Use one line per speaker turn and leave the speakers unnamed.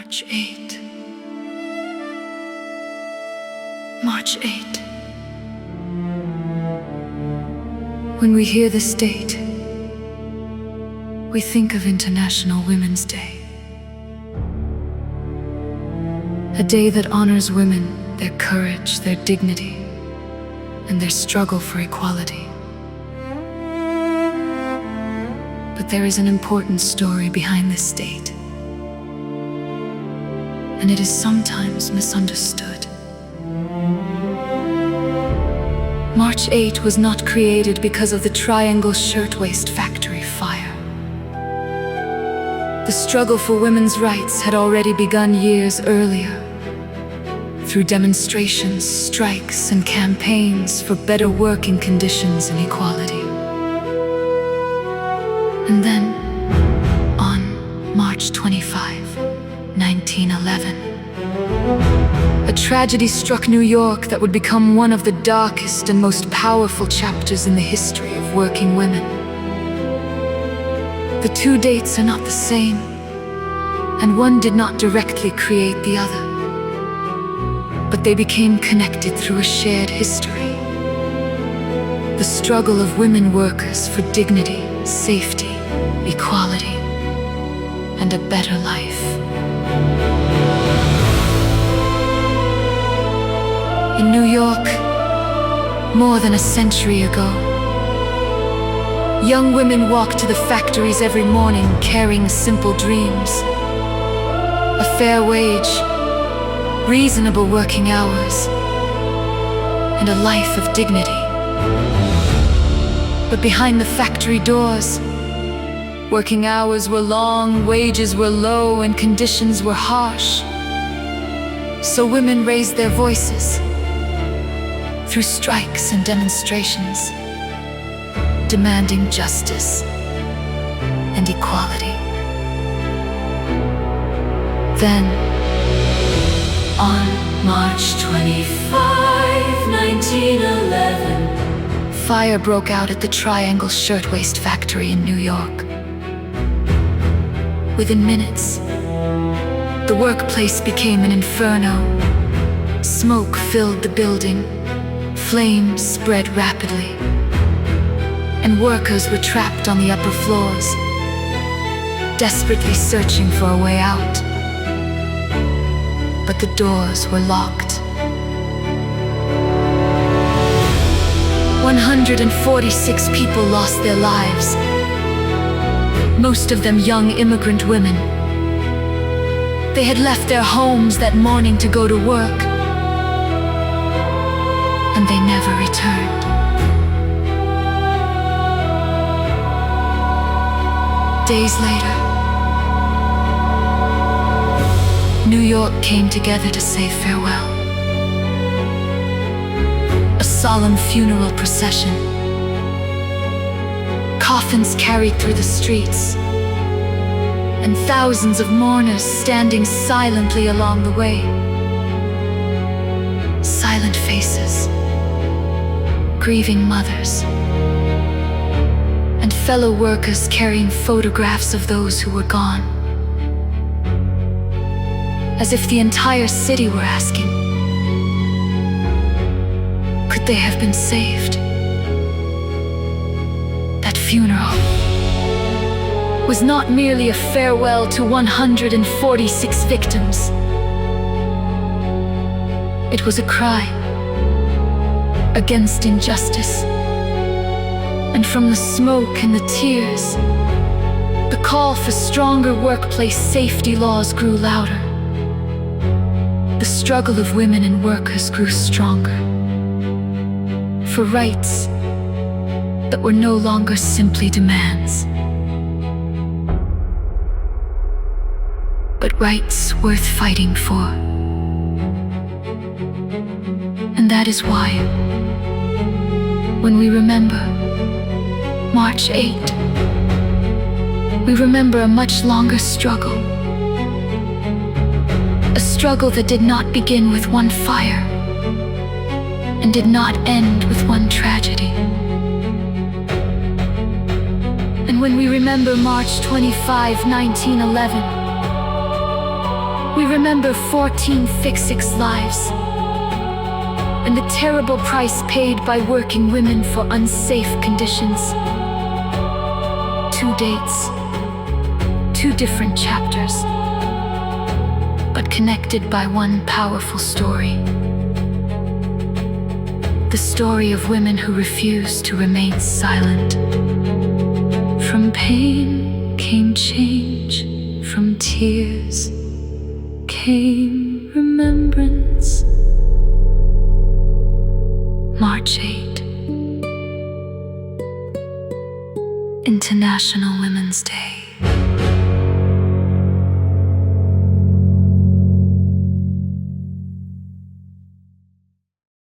March 8. March 8. When we hear this date, we think of International Women's Day. A day that honors women, their courage, their dignity, and their struggle for equality. But there is an important story behind this date, and it is sometimes misunderstood. March 8 was not created because of the Tarayangal shirtwaist factory fire. The struggle for women's rights had already begun years earlier, through demonstrations, strikes, and campaigns for better working conditions and equality. And then, on March 25, 1911, a tragedy struck New York that would become one of the darkest and most powerful chapters in the history of working women. The two dates are not the same, and one did not directly create the other, but they became connected through a shared history. The struggle of women workers for dignity, safety, equality, and a better life. In New York, more than a century ago, young women walked to the factories every morning carrying simple dreams: a fair wage, reasonable working hours, and a life of dignity. But behind the factory doors, working hours were long, wages were low, and conditions were harsh. So women raised their voices through strikes and demonstrations, demanding justice and equality. Then, on March 25, 1911, fire broke out at the Tarayangal shirtwaist factory in New York. Within minutes, the workplace became an inferno. Smoke filled the building, flames spread rapidly, and workers were trapped on the upper floors, desperately searching for a way out. But the doors were locked. 146 people lost their lives, most of them young immigrant women. They had left their homes that morning to go to work, and they never returned. Days later, New York came together to say farewell. A solemn funeral procession, coffins carried through the streets, and thousands of mourners standing silently along the way. Silent faces, grieving mothers, and fellow workers carrying photographs of those who were gone, as if the entire city were asking, could they have been saved? That funeral was not merely a farewell to 146 victims. It was a cry against injustice. And from the smoke and the tears, the call for stronger workplace safety laws grew louder. The struggle of women and workers grew stronger, for rights that were no longer simply demands, but rights worth fighting for. And that is why, when we remember March 8, we remember a much longer struggle. A struggle that did not begin with one fire and did not end with one tragedy. And when we remember March 25, 1911, We remember 14 fixed lives and the terrible price paid by working women for unsafe conditions. 2 dates, 2 different chapters, but connected by one powerful story. The story of women who refused to remain silent. From pain came change, from tears came remembrance. March 8, International Women's Day.